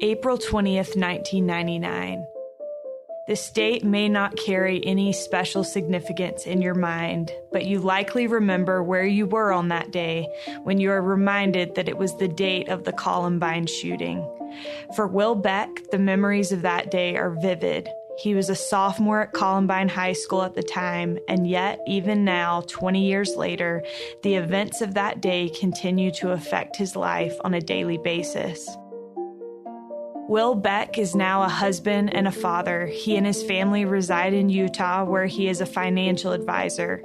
April 20th, 1999. This date may not carry any special significance in your mind, but you likely remember where you were on that day when you are reminded that it was the date of the Columbine shooting. For Will Beck, the memories of that day are vivid. He was a sophomore at Columbine High School at the time, and yet, even now, 20 years later, the events of that day continue to affect his life on a daily basis. Will Beck is now a husband and a father. He and his family reside in Utah, where he is a financial advisor.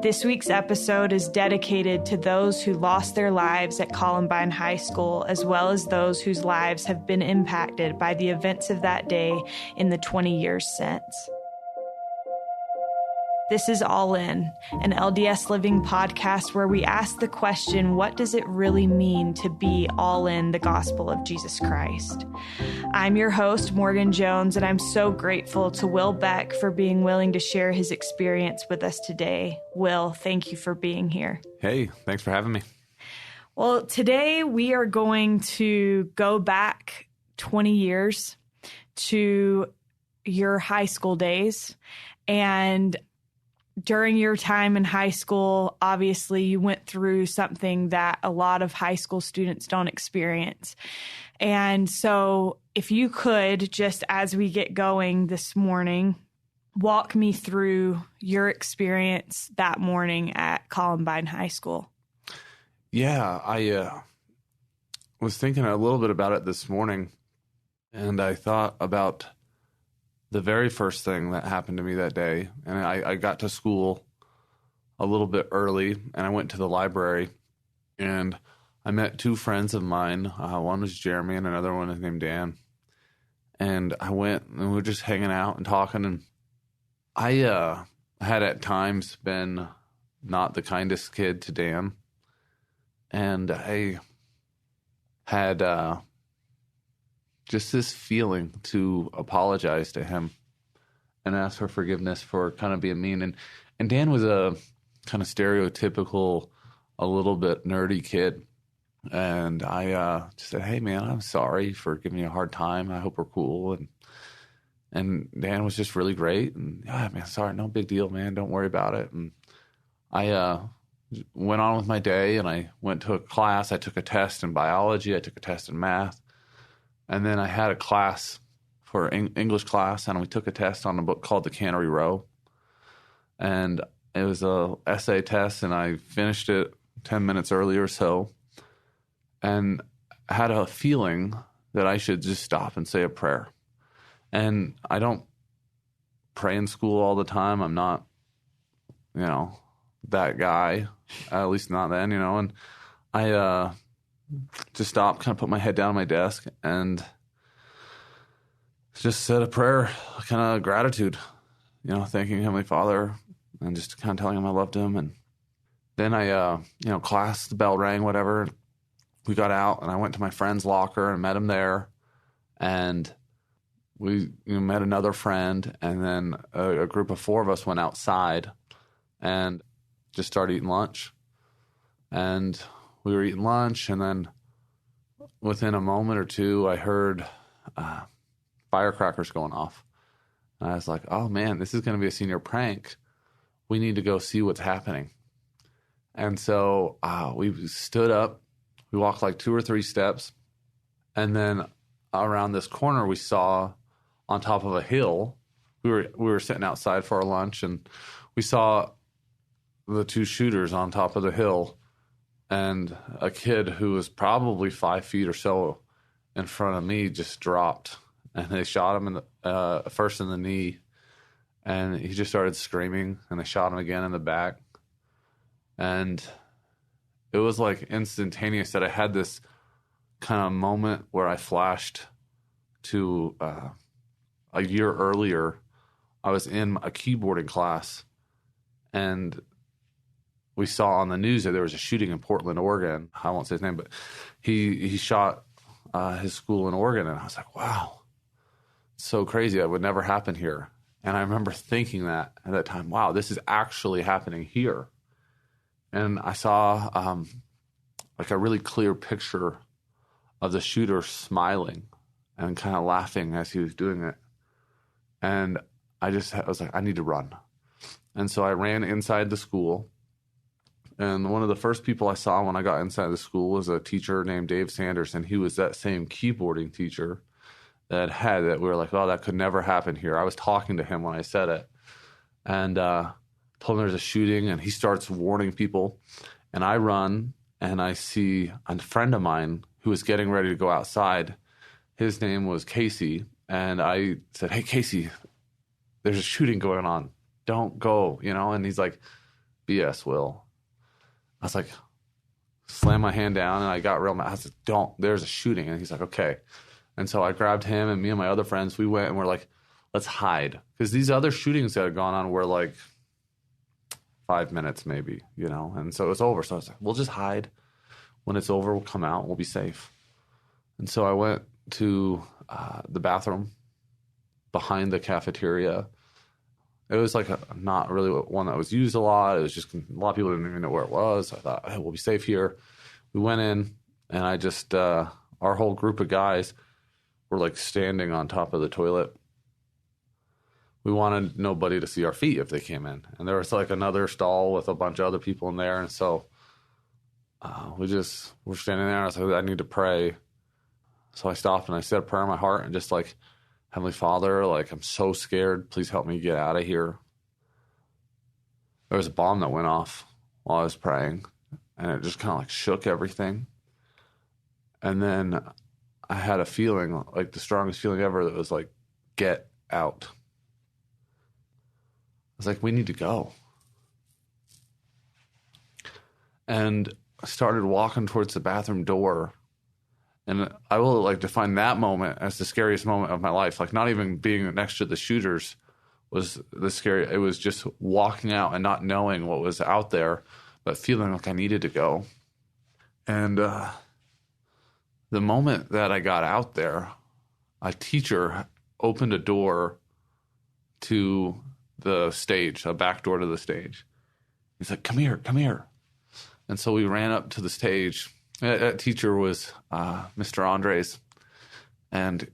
This week's episode is dedicated to those who lost their lives at Columbine High School, as well as those whose lives have been impacted by the events of that day in the 20 years since. This is All In, an LDS Living podcast where we ask the question, what does it really mean to be all in the gospel of Jesus Christ? I'm your host, Morgan Jones, and I'm so grateful to Will Beck for being willing to share his experience with us today. Will, thank you for being here. Hey, thanks for having me. Well, today we are going to go back 20 years to your high school days. And during your time in high school, obviously you went through something that a lot of high school students don't experience. And so if you could, just as we get going this morning, walk me through your experience that morning at Columbine High School. Yeah, I was thinking a little bit about it this morning, and I thought about the very first thing that happened to me that day. And I got to school a little bit early, and I went to the library, and I met two friends of mine. One was Jeremy, and another one is named Dan. And I went, and we were just hanging out and talking, and I had at times been not the kindest kid to Dan. And I had just this feeling to apologize to him and ask for forgiveness for kind of being mean. And Dan was a kind of stereotypical, a little bit nerdy kid. And I just said, hey, man, I'm sorry for giving you a hard time. I hope we're cool. And Dan was just really great. And, man, sorry, no big deal, man. Don't worry about it. And I went on with my day, and I went to a class. I took a test in biology. I took a test in math. And then I had a class for English class, and we took a test on a book called The Cannery Row. And it was a essay test, and I finished it 10 minutes early or so, and had a feeling that I should just stop and say a prayer. And I don't pray in school all the time. I'm not, that guy, at least not then, and I just stopped, kind of put my head down on my desk, and just said a prayer, kind of gratitude, thanking Heavenly Father, and just kind of telling him I loved him. And then I, class, the bell rang, whatever. We got out, and I went to my friend's locker and met him there. And we met another friend, and then a group of four of us went outside and just started eating lunch. And we were eating lunch, and then within a moment or two, I heard firecrackers going off. And I was like, oh, man, this is going to be a senior prank. We need to go see what's happening. And so we stood up. We walked like 2 or 3 steps. And then around this corner, we saw on top of a hill, we were sitting outside for our lunch, and we saw the 2 shooters on top of the hill. And a kid who was probably 5 feet or so in front of me just dropped. And they shot him first in the knee. And he just started screaming. And they shot him again in the back. And it was like instantaneous that I had this kind of moment where I flashed to a year earlier. I was in a keyboarding class. And we saw on the news that there was a shooting in Portland, Oregon. I won't say his name, but he shot his school in Oregon. And I was like, wow, it's so crazy. That would never happen here. And I remember thinking that at that time, wow, this is actually happening here. And I saw like a really clear picture of the shooter smiling and kind of laughing as he was doing it. And I was like, I need to run. And so I ran inside the school. And one of the first people I saw when I got inside the school was a teacher named Dave Sanders. And he was that same keyboarding teacher that we were like, oh, that could never happen here. I was talking to him when I said it. And told him there's a shooting. And he starts warning people. And I run and I see a friend of mine who was getting ready to go outside. His name was Casey. And I said, hey, Casey, there's a shooting going on. Don't go, And he's like, BS, Will. I was like, slammed my hand down, and I got real mad. I was like, don't, there's a shooting. And he's like, okay. And so I grabbed him, and me and my other friends, we went and we're like, let's hide. Because these other shootings that had gone on were like 5 minutes maybe, And so it was over. So I was like, we'll just hide. When it's over, we'll come out and we'll be safe. And so I went to the bathroom behind the cafeteria. It was like not really one that was used a lot. It was just a lot of people didn't even know where it was. So I thought, hey, we'll be safe here. We went in, and I just, our whole group of guys were like standing on top of the toilet. We wanted nobody to see our feet if they came in. And there was like another stall with a bunch of other people in there. And so we're standing there. I was like, I need to pray. So I stopped and I said a prayer in my heart and just like, Heavenly Father, like, I'm so scared. Please help me get out of here. There was a bomb that went off while I was praying, and it just kind of like shook everything. And then I had a feeling, like the strongest feeling ever, that was like, get out. I was like, we need to go. And I started walking towards the bathroom door. And I will like define that moment as the scariest moment of my life. Like not even being next to the shooters was the scary. It was just walking out and not knowing what was out there, but feeling like I needed to go. And the moment that I got out there, a teacher opened a door to the stage, a back door to the stage. He's like, come here, come here. And so we ran up to the stage. That teacher was Mr. Andres. And,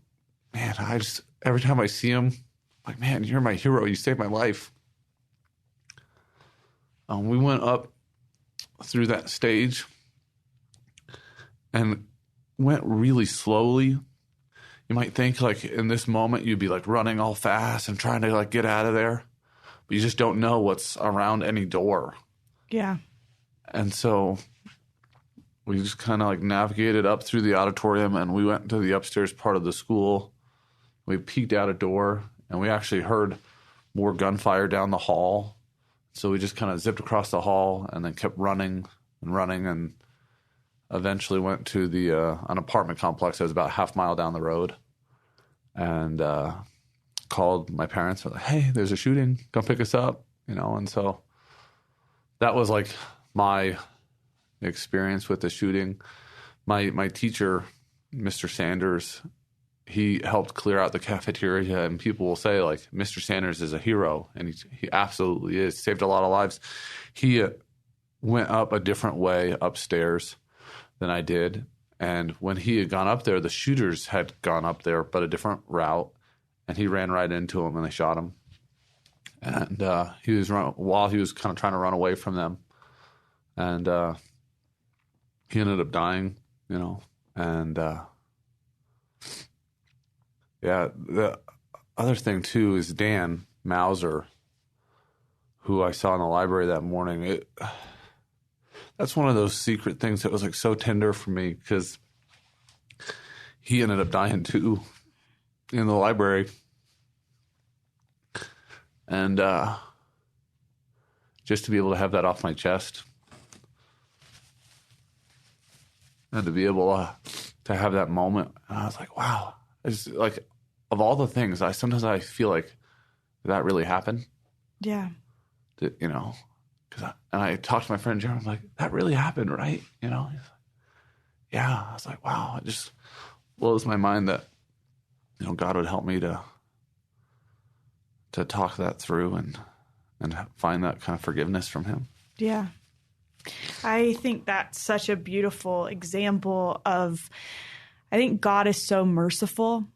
man, every time I see him, I'm like, man, you're my hero. You saved my life. We went up through that stage and went really slowly. You might think, like, in this moment, you'd be, like, running all fast and trying to, like, get out of there. But you just don't know what's around any door. Yeah. And so we just kind of like navigated up through the auditorium, and we went to the upstairs part of the school. We peeked out a door, and we actually heard more gunfire down the hall. So we just kind of zipped across the hall and then kept running, and eventually went to an apartment complex that was about a half mile down the road, and called my parents. Were like, hey, there's a shooting. Come pick us up, And so that was like my experience with the shooting. My teacher, Mr. Sanders, he helped clear out the cafeteria, and people will say like, Mr. Sanders is a hero, and he absolutely is. Saved a lot of lives. He went up a different way upstairs than I did, and when he had gone up there, the shooters had gone up there, but a different route, and he ran right into them, and they shot him. And while he was kind of trying to run away from them, and he ended up dying, and yeah, the other thing too is Dan Mauser, who I saw in the library that morning. That's one of those secret things that was like so tender for me, because he ended up dying too in the library. And just to be able to have that off my chest, and to be able to have that moment, and I was like, wow. It's like, of all the things, sometimes I feel like, did that really happen? Yeah. And I talked to my friend Jeremy, I'm like, that really happened, right? He's like, yeah. I was like, wow. It just blows my mind that, God would help me to talk that through and find that kind of forgiveness from him. Yeah. I think that's such a beautiful example of, I think God is so merciful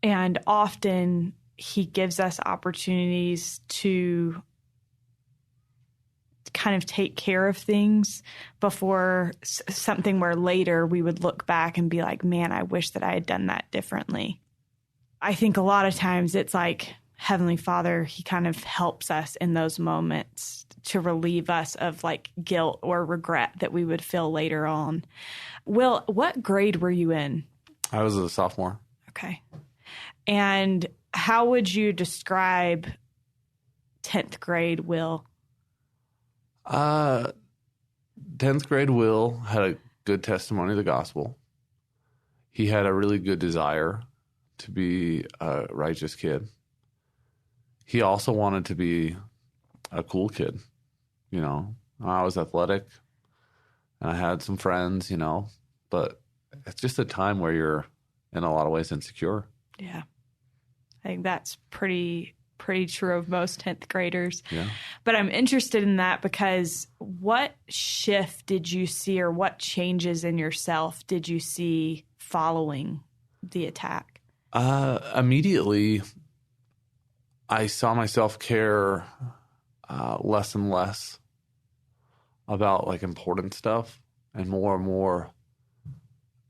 And often he gives us opportunities to kind of take care of things before something where later we would look back and be like, man, I wish that I had done that differently. I think a lot of times it's like Heavenly Father, he kind of helps us in those moments to relieve us of like guilt or regret that we would feel later on. Will, what grade were you in? I was a sophomore. Okay. And how would you describe 10th grade Will? 10th grade Will had a good testimony of the gospel. He had a really good desire to be a righteous kid. He also wanted to be a cool kid. You know, I was athletic and I had some friends, you know, but it's just a time where you're in a lot of ways insecure. Yeah. I think that's pretty true of most 10th graders. Yeah. But I'm interested in that because what shift did you see or what changes in yourself did you see following the attack? Immediately, I saw myself care less and less about like important stuff and more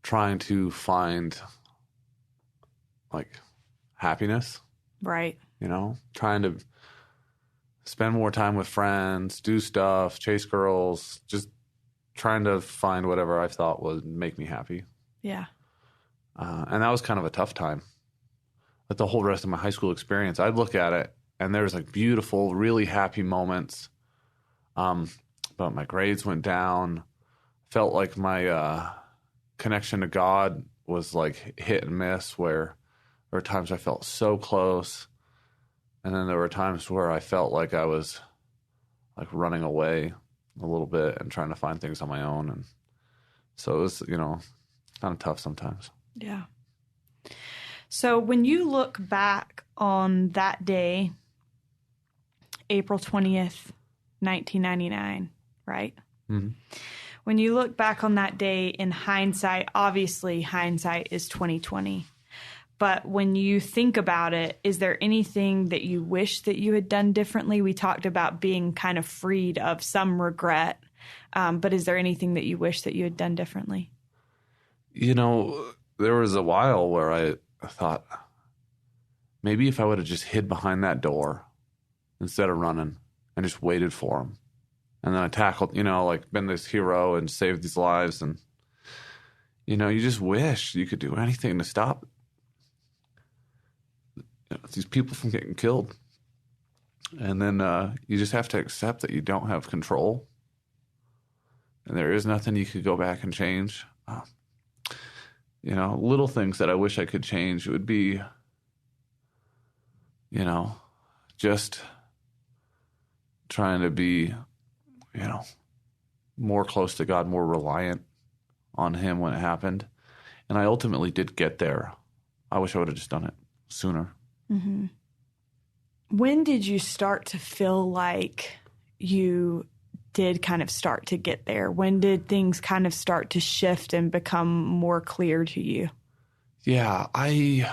trying to find like happiness. Right. You know, trying to spend more time with friends, do stuff, chase girls, just trying to find whatever I thought would make me happy. Yeah. And that was kind of a tough time. But the whole rest of my high school experience, I'd look at it and there was like beautiful, really happy moments. But my grades went down. Felt like my connection to God was like hit and miss, where there were times I felt so close. And then there were times where I felt like I was like running away a little bit and trying to find things on my own. And so it was, you know, kind of tough sometimes. Yeah. So when you look back on that day, April 20th, 1999, right? Mm-hmm. When you look back on that day in hindsight, obviously hindsight is 2020. But when you think about it, is there anything that you wish that you had done differently? We talked about being kind of freed of some regret. But is there anything that you wish that you had done differently? You know, there was a while where I thought maybe if I would have just hid behind that door instead of running and just waited for him. And then I tackled, you know, like been this hero and saved these lives. And, you know, you just wish you could do anything to stop these people from getting killed. And then you just have to accept that you don't have control. And there is nothing you could go back and change. You know, little things that I wish I could change would be, you know, just trying to be, you know, more close to God, more reliant on him when it happened. And I ultimately did get there. I wish I would have just done it sooner. Mm-hmm. When did you start to feel like you did kind of start to get there? When did things kind of start to shift and become more clear to you? Yeah, I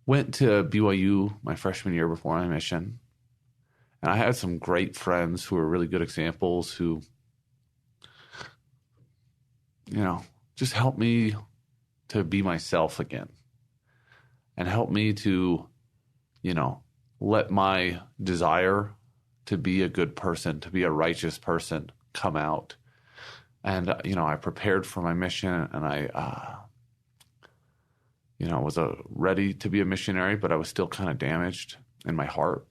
went to BYU my freshman year before my mission. And I had some great friends who were really good examples who, you know, just helped me to be myself again and helped me to, you know, let my desire to be a good person, to be a righteous person come out. And, you know, I prepared for my mission and I, you know, was ready to be a missionary, but I was still kind of damaged in my heart.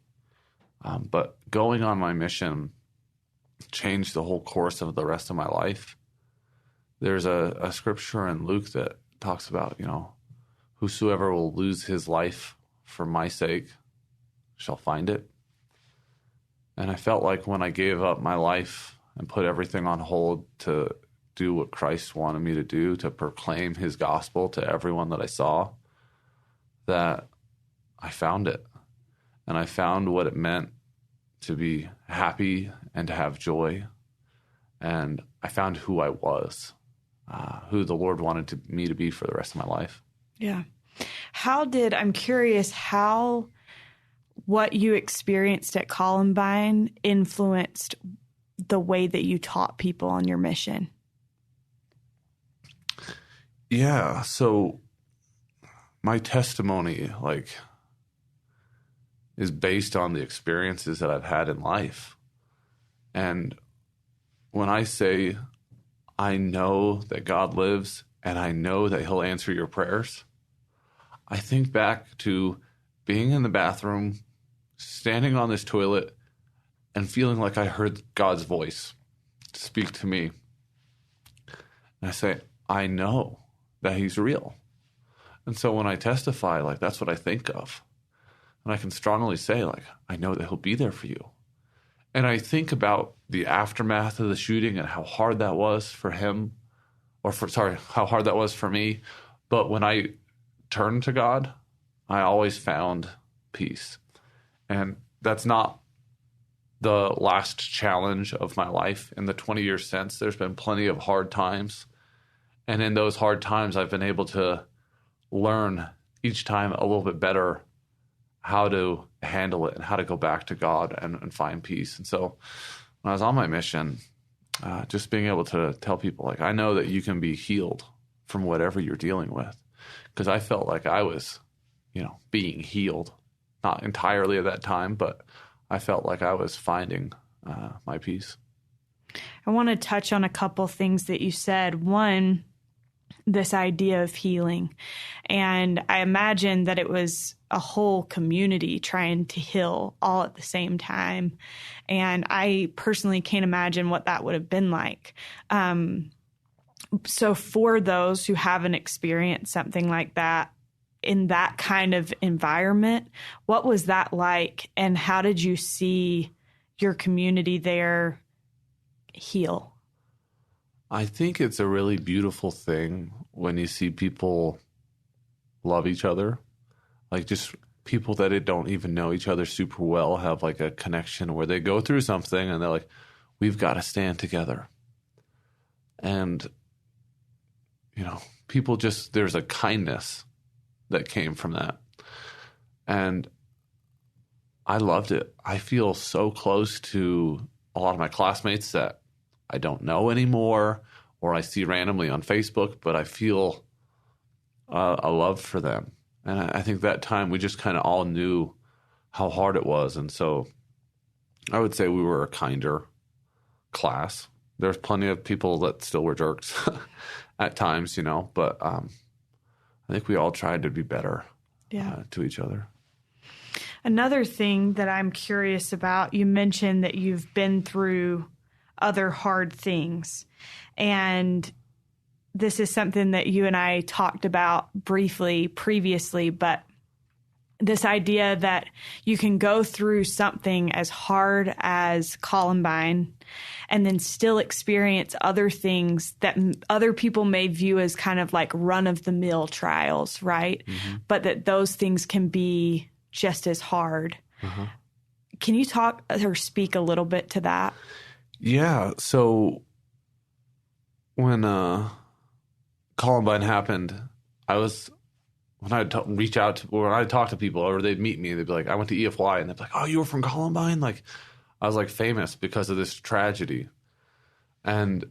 But going on my mission changed the whole course of the rest of my life. There's a scripture in Luke that talks about, you know, whosoever will lose his life for my sake shall find it. And I felt like when I gave up my life and put everything on hold to do what Christ wanted me to do, to proclaim his gospel to everyone that I saw, that I found it. And I found what it meant to be happy and to have joy. And I found who I was, who the Lord wanted me to be for the rest of my life. Yeah. I'm curious how what you experienced at Columbine influenced the way that you taught people on your mission. Yeah. So my testimony, is based on the experiences that I've had in life. And when I say I know that God lives and I know that he'll answer your prayers, I think back to being in the bathroom, standing on this toilet, and feeling like I heard God's voice speak to me. And I say, I know that he's real. And so when I testify, that's what I think of. And I can strongly say, I know that he'll be there for you. And I think about the aftermath of the shooting and how hard that was for him, how hard that was for me. But when I turned to God, I always found peace. And that's not the last challenge of my life. In the 20 years since, there's been plenty of hard times. And in those hard times, I've been able to learn each time a little bit better how to handle it and how to go back to God and find peace. And so when I was on my mission, just being able to tell people, I know that you can be healed from whatever you're dealing with. Because I felt like I was, being healed. Not entirely at that time, but I felt like I was finding my peace. I want to touch on a couple things that you said. One, this idea of healing. And I imagine that it was a whole community trying to heal all at the same time. And I personally can't imagine what that would have been like. So for those who haven't experienced something like that, in that kind of environment, what was that like? And how did you see your community there heal? I think it's a really beautiful thing when you see people love each other. Just people that don't even know each other super well have a connection where they go through something and they're like, we've got to stand together. And, people there's a kindness that came from that. And I loved it. I feel so close to a lot of my classmates that I don't know anymore, or I see randomly on Facebook, but I feel a love for them. And I think that time we just kind of all knew how hard it was. And so I would say we were a kinder class. There's plenty of people that still were jerks at times, but I think we all tried to be better to each other. Another thing that I'm curious about, you mentioned that you've been through other hard things. And this is something that you and I talked about briefly previously, but this idea that you can go through something as hard as Columbine and then still experience other things that other people may view as kind of like run-of-the-mill trials, right? Mm-hmm. But that those things can be just as hard. Uh-huh. Can you talk or speak a little bit to that? Yeah. So when Columbine happened, when I'd talk to people or they'd meet me, they'd be like, I went to EFY, and they'd be like, oh, you were from Columbine? I was famous because of this tragedy. And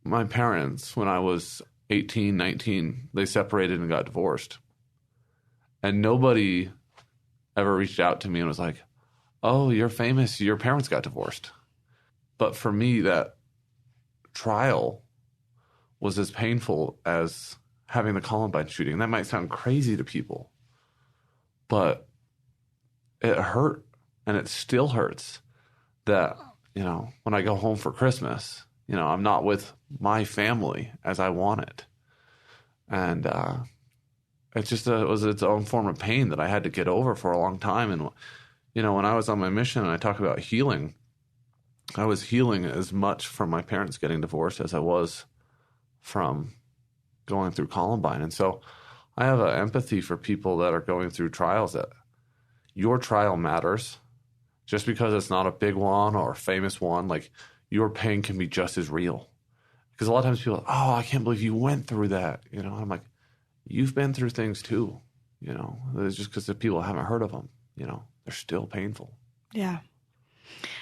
my parents, when I was 18, 19, they separated and got divorced. And nobody ever reached out to me and was like, oh, you're famous, your parents got divorced. But for me, that trial was as painful as having the Columbine shooting. That might sound crazy to people, but it hurt, and it still hurts that, when I go home for Christmas, I'm not with my family as I want it. And it was its own form of pain that I had to get over for a long time. And, when I was on my mission and I talk about healing, I was healing as much from my parents getting divorced as I was from going through Columbine. And so I have an empathy for people that are going through trials, that your trial matters. Just because it's not a big one or a famous one, your pain can be just as real. Because a lot of times people are like, oh, I can't believe you went through that. I'm like, you've been through things too. It's just because the people haven't heard of them, they're still painful. Yeah.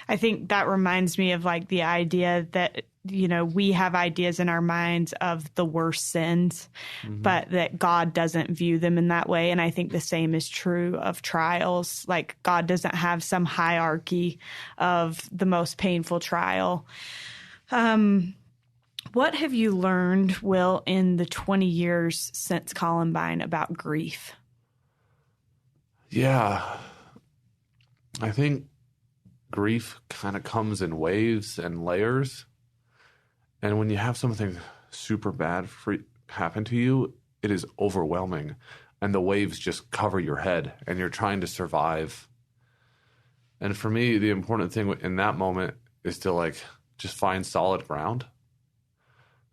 I think that reminds me of like the idea that, we have ideas in our minds of the worst sins, but that God doesn't view them in that way. And I think the same is true of trials. Like God doesn't have some hierarchy of the most painful trial. What have you learned, Will, in the 20 years since Columbine about grief? Yeah. I think grief kind of comes in waves and layers. And when you have something super bad happen to you, it is overwhelming. And the waves just cover your head and you're trying to survive. And for me, the important thing in that moment is to just find solid ground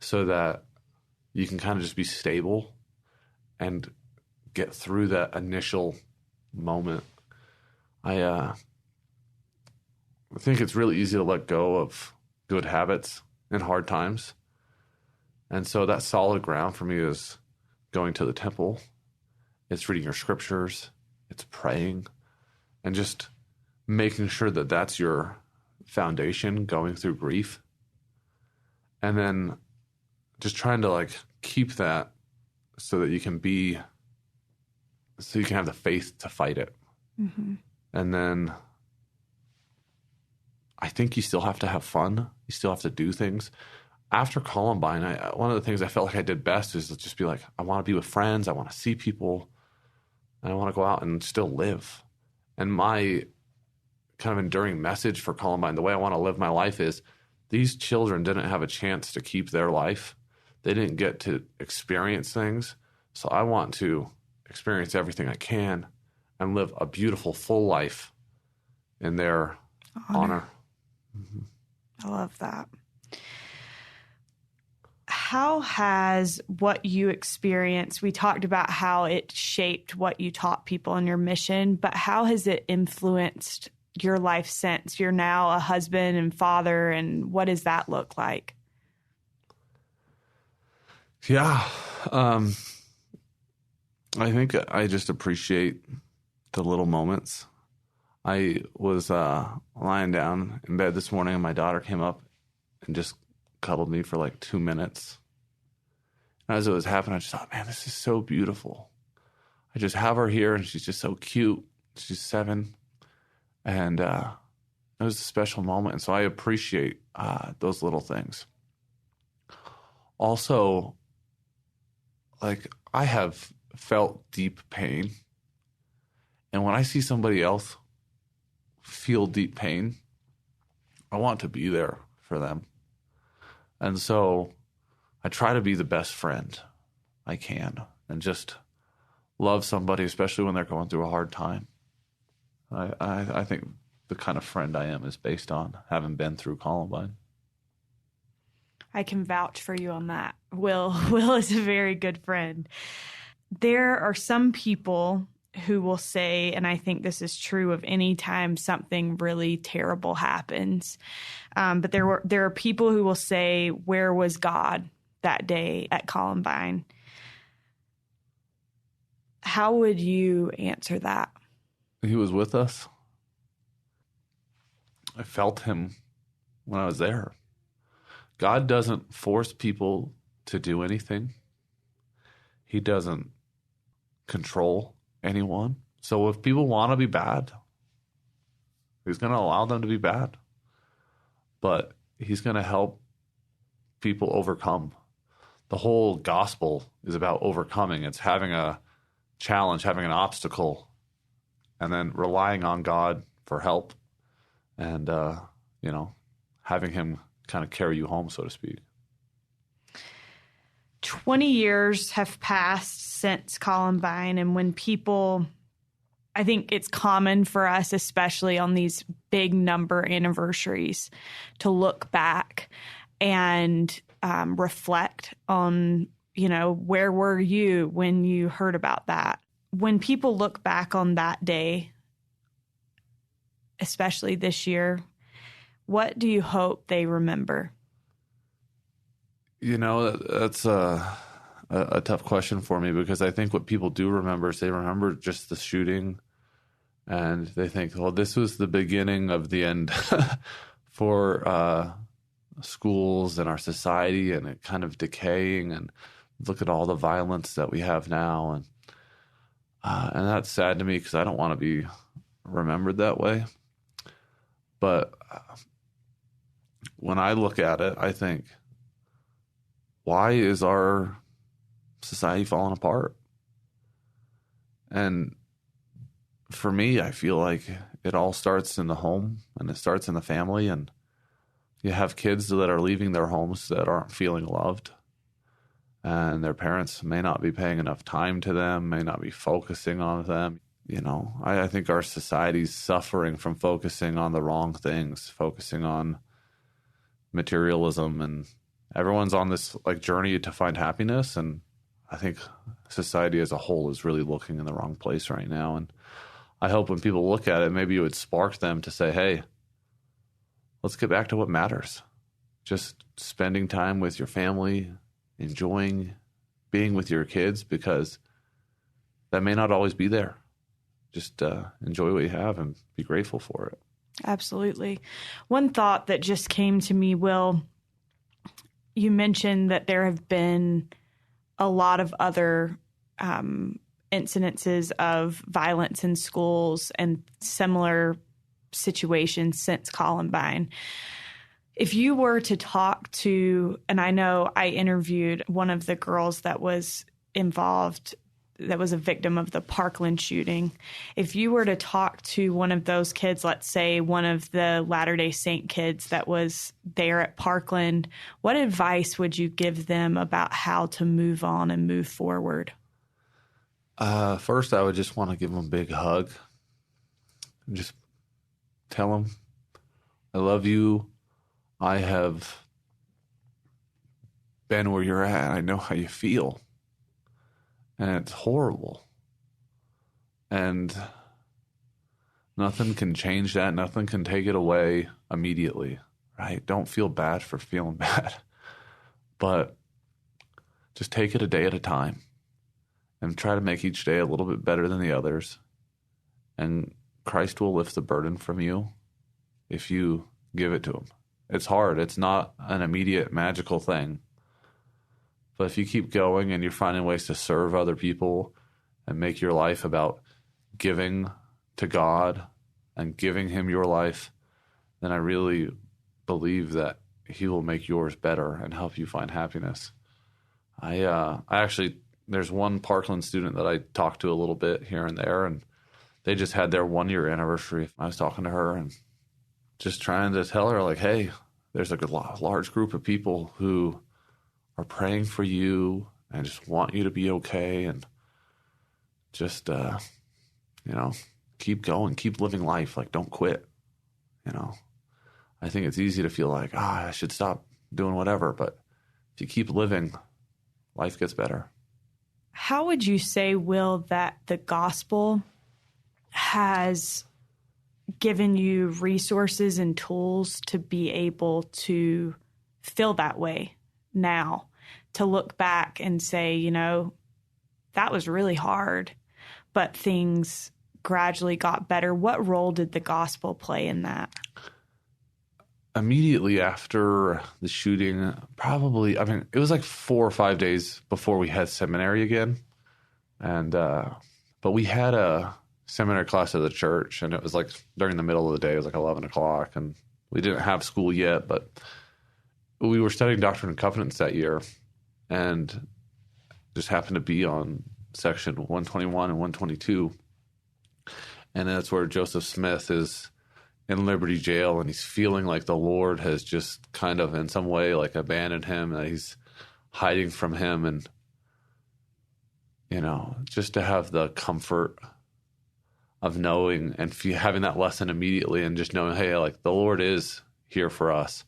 so that you can kind of just be stable and get through that initial moment. I think it's really easy to let go of good habits in hard times. And so that solid ground for me is going to the temple. It's reading your scriptures. It's praying. And just making sure that that's your foundation going through grief. And then just trying to keep that so that you can have the faith to fight it. Mm-hmm. And then I think you still have to have fun. You still have to do things. After Columbine, one of the things I felt like I did best is just be like, I want to be with friends. I want to see people. And I want to go out and still live. And my kind of enduring message for Columbine, the way I want to live my life is these children didn't have a chance to keep their life. They didn't get to experience things. So I want to experience everything I can and live a beautiful, full life in their honor. Mm-hmm. I love that. How has what you experienced, we talked about how it shaped what you taught people in your mission, but how has it influenced your life since? You're now a husband and father, and what does that look like? Yeah. I think I just appreciate the little moments. I was lying down in bed this morning and my daughter came up and just cuddled me for 2 minutes. And as it was happening, I just thought, man, this is so beautiful. I just have her here and she's just so cute. She's 7. And it was a special moment. And so I appreciate those little things. Also, I have felt deep pain. And when I see somebody else feel deep pain, I want to be there for them. And so I try to be the best friend I can and just love somebody, especially when they're going through a hard time. I think the kind of friend I am is based on having been through Columbine. I can vouch for you on that. Will is a very good friend. There are some people who will say, and I think this is true of any time something really terrible happens, but there are people who will say, where was God that day at Columbine? How would you answer that? He was with us. I felt him when I was there. God doesn't force people to do anything. He doesn't control anyone. So if people want to be bad, he's going to allow them to be bad. But he's going to help people overcome. The whole gospel is about overcoming. It's having a challenge, having an obstacle, and then relying on God for help and, having him kind of carry you home, so to speak. 20 years have passed since Columbine, and when people, I think it's common for us, especially on these big number anniversaries, to look back and reflect on, where were you when you heard about that? When people look back on that day, especially this year, what do you hope they remember? That's a a tough question for me, because I think what people do remember is they remember just the shooting, and they think, well, this was the beginning of the end for schools and our society, and it kind of decaying, and look at all the violence that we have now. And that's sad to me, because I don't want to be remembered that way. But when I look at it, I think, why is our society falling apart? And for me, I feel like it all starts in the home, and it starts in the family. And you have kids that are leaving their homes that aren't feeling loved, and their parents may not be paying enough time to them, may not be focusing on them. You know, I think our society's suffering from focusing on the wrong things, focusing on materialism, and everyone's on this like journey to find happiness. And I think society as a whole is really looking in the wrong place right now. And I hope when people look at it, maybe it would spark them to say, hey, let's get back to what matters. Just spending time with your family, enjoying being with your kids, because that may not always be there. Just enjoy what you have and be grateful for it. Absolutely. One thought that just came to me, Will, you mentioned that there have been a lot of other incidences of violence in schools and similar situations since Columbine. If you were to talk to, and I know I interviewed one of the girls that was involved, that was a victim of the Parkland shooting. If you were to talk to one of those kids, let's say one of the Latter-day Saint kids that was there at Parkland, what advice would you give them about how to move on and move forward? First, I would just want to give them a big hug. Just tell them, I love you. I have been where you're at. I know how you feel. And it's horrible. And nothing can change that. Nothing can take it away immediately, right? Don't feel bad for feeling bad. But just take it a day at a time and try to make each day a little bit better than the others. And Christ will lift the burden from you if you give it to him. It's hard. It's not an immediate magical thing. But if you keep going and you're finding ways to serve other people and make your life about giving to God and giving him your life, then I really believe that he will make yours better and help you find happiness. I actually, there's one Parkland student that I talked to a little bit here and there, and they just had their 1-year anniversary. I was talking to her and just trying to tell her, like, hey, there's a large group of people who are praying for you and just want you to be okay, and just, keep going, keep living life. Like, don't quit. I think it's easy to feel like, I should stop doing whatever. But if you keep living, life gets better. How would you say, Will, that the gospel has given you resources and tools to be able to feel that way now, to look back and say, that was really hard, but things gradually got better? What role did the gospel play in that? Immediately after the shooting, it was like 4 or 5 days before we had seminary again. And, but we had a seminary class at the church, and it was like during the middle of the day. It was like 11 o'clock, and we didn't have school yet, but we were studying Doctrine and Covenants that year, and just happened to be on section 121 and 122. And that's where Joseph Smith is in Liberty Jail, and he's feeling like the Lord has just kind of in some way like abandoned him, that he's hiding from him. And, just to have the comfort of knowing and having that lesson immediately, and just knowing, hey, like the Lord is here for us,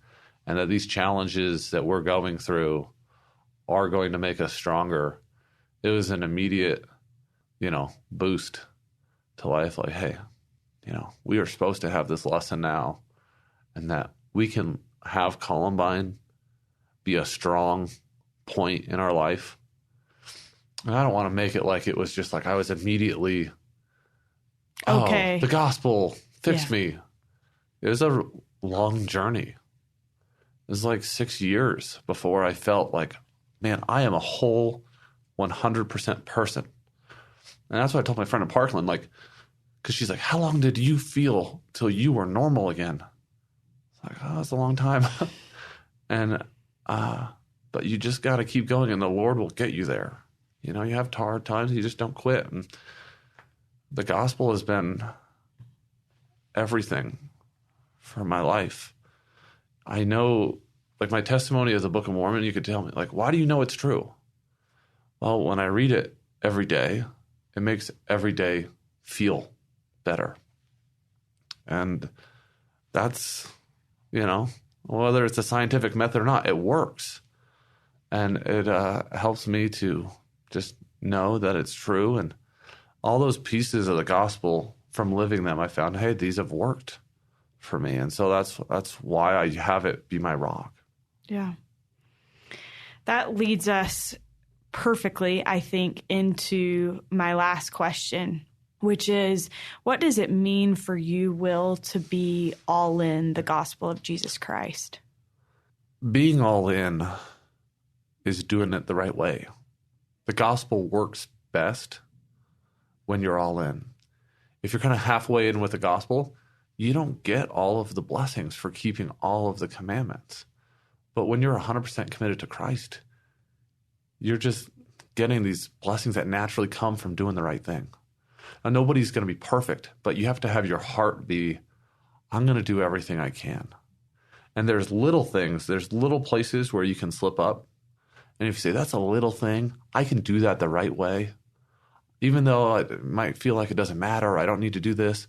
and that these challenges that we're going through are going to make us stronger. It was an immediate, boost to life. Like, hey, we are supposed to have this lesson now, and that we can have Columbine be a strong point in our life, And I don't want to make it like it was just like I was immediately, okay, the gospel fixed me. It was a long journey. It was like 6 years before I felt like, man, I am a whole 100% person. And that's what I told my friend in Parkland, like, because she's like, how long did you feel till you were normal again? It's like, oh, it's a long time. And, but you just got to keep going and the Lord will get you there. You know, you have hard times, you just don't quit. And the gospel has been everything for my life. I know, like my testimony as a Book of Mormon, you could tell me, like, why do you know it's true? Well, when I read it every day, it makes every day feel better. And that's, you know, whether it's a scientific method or not, it works. And it helps me to just know that it's true. And all those pieces of the gospel, from living them, I found, hey, these have worked for me. And so that's why I have it be my rock. Yeah. That leads us perfectly, I think, into my last question, which is, what does it mean for you, Will, to be all in the gospel of Jesus Christ? Being all in is doing it the right way. The gospel works best when you're all in. If you're kind of halfway in with the gospel, you don't get all of the blessings for keeping all of the commandments. But when you're 100% committed to Christ, you're just getting these blessings that naturally come from doing the right thing. Now, nobody's going to be perfect, but you have to have your heart be, I'm going to do everything I can. And there's little things, there's little places where you can slip up. And if you say, that's a little thing, I can do that the right way, even though it might feel like it doesn't matter, or I don't need to do this,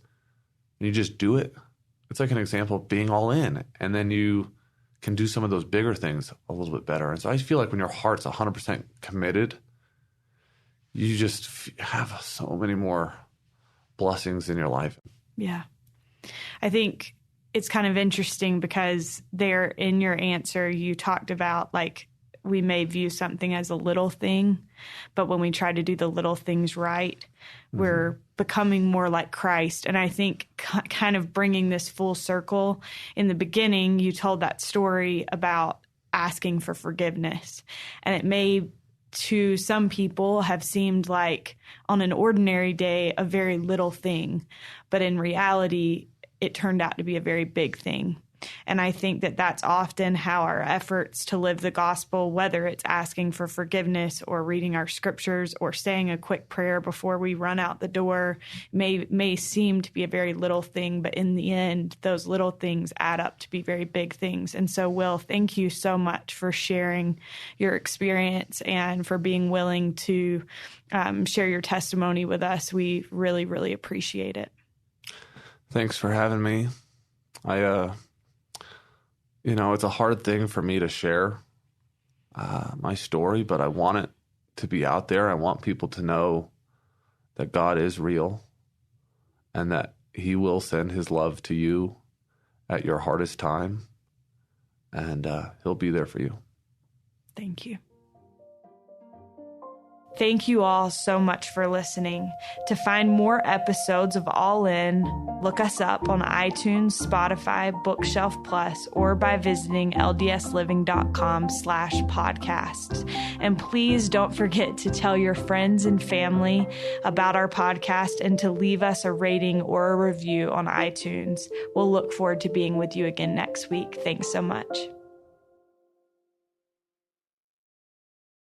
and you just do it. It's like an example of being all in. And then you can do some of those bigger things a little bit better. And so I feel like when your heart's 100% committed, you just have so many more blessings in your life. Yeah. I think it's kind of interesting because there in your answer, you talked about like we may view something as a little thing, but when we try to do the little things right, we're becoming more like Christ. And I think kind of bringing this full circle, in the beginning, you told that story about asking for forgiveness. And it may, to some people, have seemed like on an ordinary day, a very little thing. But in reality, it turned out to be a very big thing. And I think that that's often how our efforts to live the gospel, whether it's asking for forgiveness or reading our scriptures or saying a quick prayer before we run out the door, may seem to be a very little thing. But in the end, those little things add up to be very big things. And so, Will, thank you so much for sharing your experience and for being willing to share your testimony with us. We really, really appreciate it. Thanks for having me. It's a hard thing for me to share my story, but I want it to be out there. I want people to know that God is real and that he will send his love to you at your hardest time, and he'll be there for you. Thank you. Thank you all so much for listening. To find more episodes of All In, look us up on iTunes, Spotify, Bookshelf Plus, or by visiting ldsliving.com/podcasts. And please don't forget to tell your friends and family about our podcast and to leave us a rating or a review on iTunes. We'll look forward to being with you again next week. Thanks so much.